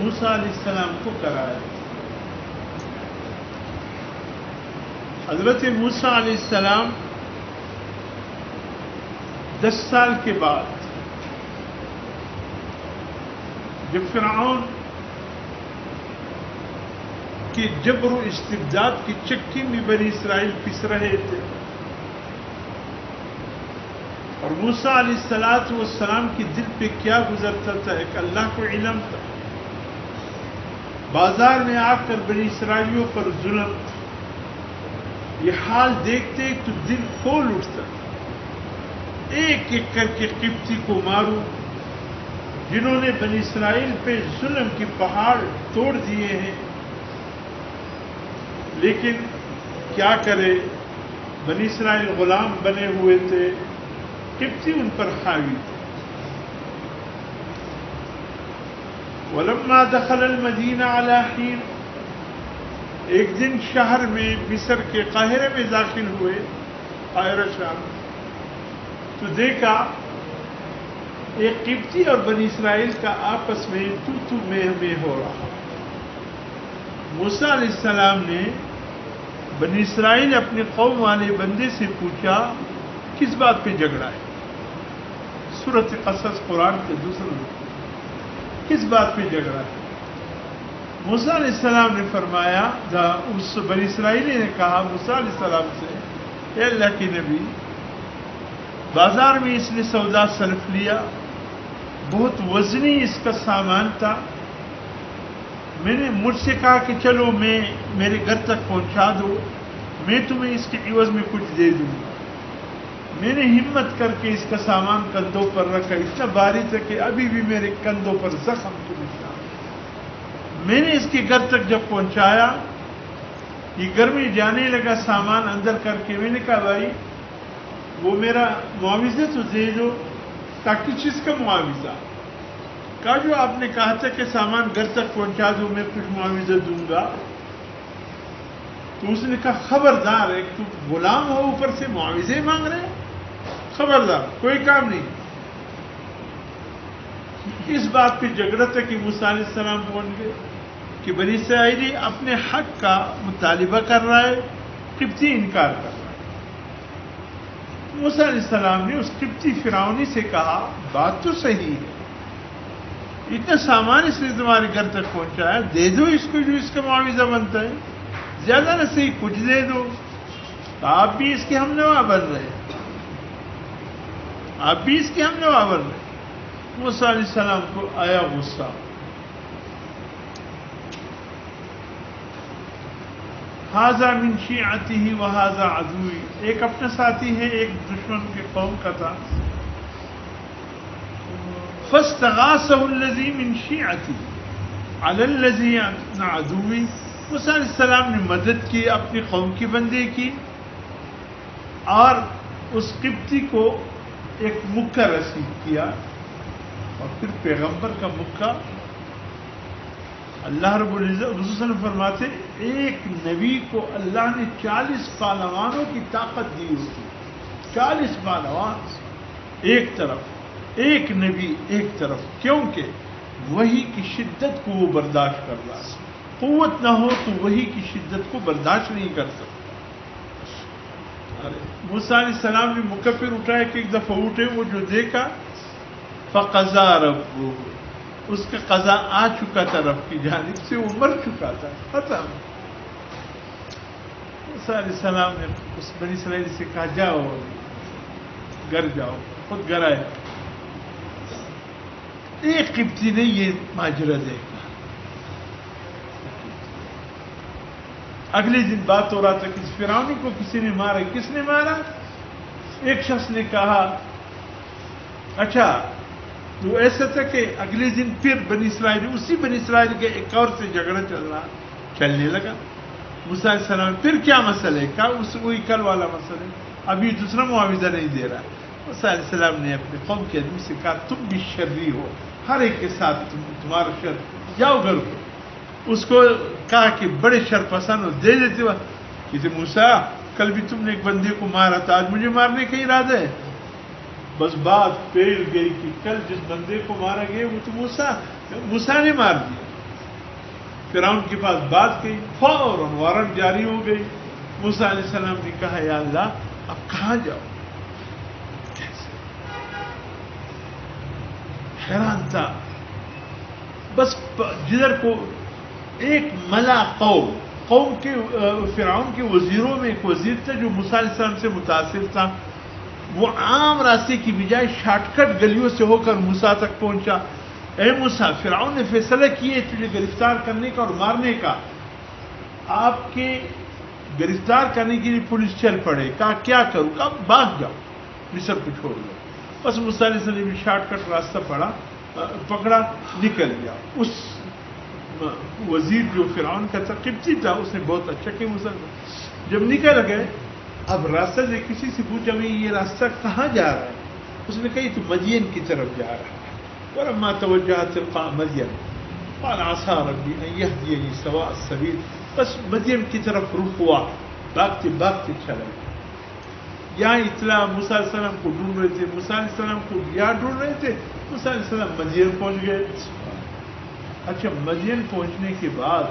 موسیٰ علیہ السلام کو کرایا. حضرت موسیٰ علیہ السلام 10 سال کے بعد جب فرعون کی جبر و استبداد کی چکی میں بنی اسرائیل پس رہے تھے اور موسیٰ علیہ السلام کی دل پہ کیا گزرتا تھا ایک اللہ کو علم تھا. بازار میں آ کر بنی اسرائیلیوں پر ظلم، یہ حال دیکھتے تو دل کھول اٹھتا. ایک ایک کر کے قبطی کو مارو جنہوں نے بنی اسرائیل پہ ظلم کے پہاڑ توڑ دیے ہیں. لیکن کیا کرے، بنی اسرائیل غلام بنے ہوئے تھے، قبطی ان پر حاوی تھے. ولما دخل المدینہ علی حین، ایک دن شہر میں مصر کے قاہرہ میں داخل ہوئے، قاہرہ شام، تو دیکھا ایک قبطی اور بنی اسرائیل کا آپس میں تو میں ہو رہا. موسیٰ علیہ السلام نے بنی اسرائیل اپنے قوم والے بندے سے پوچھا کس بات پہ جھگڑا ہے. سورۃ قصص قرآن کے دوسرے رکوع، کس بات پہ جھگڑا ہے؟ موسیٰ علیہ السلام نے فرمایا، اس بنی اسرائیلی نے کہا موسیٰ علیہ السلام سے، اے اللہ کے نبی، بازار میں اس نے سودا سلف لیا، بہت وزنی اس کا سامان تھا. میں نے مجھ سے کہا کہ چلو میرے گھر تک پہنچا دو، میں تمہیں اس کے عوض میں کچھ دے دوں گا. میں نے ہمت کر کے اس کا سامان کندھوں پر رکھا، اتنا بھاری تھا کہ ابھی بھی میرے کندھوں پر زخم کے نشان. میں نے اس کے گھر تک جب پہنچایا، یہ گھر میں جانے لگا سامان اندر کر کے. میں نے کہا بھائی وہ میرا معاوضہ تو دے دو. کہا کس چیز کا معاوضہ؟ کہا جو آپ نے کہا تھا کہ سامان گھر تک پہنچا دو میں کچھ معاوضہ دوں گا. تو اس نے کہا خبردار، ایک تو غلام ہو اوپر سے معاوضے مانگ رہے، خبردار، کوئی کام نہیں. اس بات پہ جھگڑا تھا کہ موسیٰ علیہ السلام پہنچ گئے کہ بنی اسرائیلی اپنے حق کا مطالبہ کر رہا ہے، قبطی انکار کر رہا ہے. موسیٰ علیہ السلام نے اس قبطی فرعونی سے کہا بات تو صحیح ہے، اتنا سامان اس نے تمہارے گھر تک پہنچایا، دے دو اس کو جو اس کا معاوضہ بنتا ہے، زیادہ نہ صحیح کچھ دے دو. آپ بھی اس کے ہم نوا بن رہے، آپ بھی اس کے ہم نوا بن رہے. موسیٰ علیہ السلام کو آیا غصہ. ھذا من شیعتہ وھذا عدوی، ایک اپنا ساتھی ہے، ایک دشمن کے قوم کا تھا. فاستغاثہ الذی من شیعتہ علی الذی عدوی، موسیٰ علیہ السلام نے مدد کی اپنی قوم کی بندے کی، اور اس قبطی کو ایک مکہ رسید کیا. اور پھر پیغمبر کا مکہ، اللہ رب العزت رسول صلی اللہ علیہ وسلم فرماتے ایک نبی کو اللہ نے 40 پہلوانوں کی طاقت دی ہوتی. 40 پہلوان ایک طرف، ایک نبی ایک طرف، کیونکہ وحی کی شدت کو وہ برداشت کر رہا ہے. قوت نہ ہو تو وحی کی شدت کو برداشت نہیں کر سکتا. موسیٰ علیہ السلام نے مکفر اٹھایا کہ ایک دفعہ اٹھے، وہ جو دیکھا فقضا ربہ، اس کا قضا آ چکا تھا رب کی جانب سے، وہ مر چکا تھا، ختم. موسیٰ علیہ السلام نے اس بنی اسرائیل سے کہا جاؤ گھر جاؤ، خود گھر آئے. ایک قبطی نے یہ ماجرا دیکھا. اگلے دن بات ہو رہا تھا کہ اس فرعونی کو کسی نے مارا. کس نے مارا؟ ایک شخص نے کہا اچھا تو ایسا تھا کہ اگلے دن پھر بنی اسرائیل، اسی بنی اسرائیل کے ایک اور سے جھگڑا چلنے لگا. موسیٰ علیہ السلام پھر کیا مسئلہ ہے؟ کہا وہی کل والا مسئلہ ہے، ابھی دوسرا معاوضہ نہیں دے رہا. موسیٰ علیہ السلام نے اپنے قوم کے آدمی سے کہا تم بھی شرری ہو، ہر ایک کے ساتھ تمہارا شر، جاؤ گھر کو. اس کو کہا کہ بڑے شر پسند ہو، دے دیتے ہو. کہ موسیٰ کل بھی تم نے ایک بندے کو مارا تھا، آج مجھے مارنے کا ارادہ ہے. بس بات پھیل گئی کہ کل جس بندے کو مارا گیا وہ تو موسیٰ نے مار دیا. فرعون کے پاس بات گئی، فوراً وارنٹ جاری ہو گئی. موسیٰ علیہ السلام نے کہا یا اللہ اب کہاں جاؤ؟ حیران تھا. بس جدھر کو ایک ملا قوم کے فرعون کے وزیروں میں ایک وزیر تھا جو موسیٰ علیہ السلام سے متاثر تھا. وہ عام راستے کی بجائے شارٹ کٹ گلیوں سے ہو کر موسیٰ تک پہنچا. اے موسیٰ، فرعون نے فیصلہ کیے تجھے گرفتار کرنے کا اور مارنے کا. آپ کے گرفتار کرنے کے لیے پولیس چل پڑے. کہا کیا کروں؟ کہا بھاگ جاؤ، مصر کو چھوڑ دو. بس موسیٰ علیہ السلام نے شارٹ کٹ راستہ پکڑا، نکل گیا. اس وزیر جو فرعون کا تھا، قبطی تھا، اس نے بہت اچھا کہ موسیٰ جب نکل گئے، اب راستہ سے کسی سے پوچھا میں یہ راستہ کہاں جا رہا ہے؟ اس نے کہا یہ تو مدین کی طرف جا رہا ہے. ولما توجہ تلقاء مدین قال عسى ربي ان يهديني سواء السبيل. بس مدین کی طرف رخ ہوا، بھاگتے بھاگتے چلا گیا. یہاں اطلاع موسیٰ علیہ السلام کو ڈھونڈ رہے تھے، موسیٰ علیہ السلام کو یہاں ڈھونڈ رہے تھے. موسیٰ علیہ السلام مدین پہنچ گئے. اچھا، مدین پہنچنے کے بعد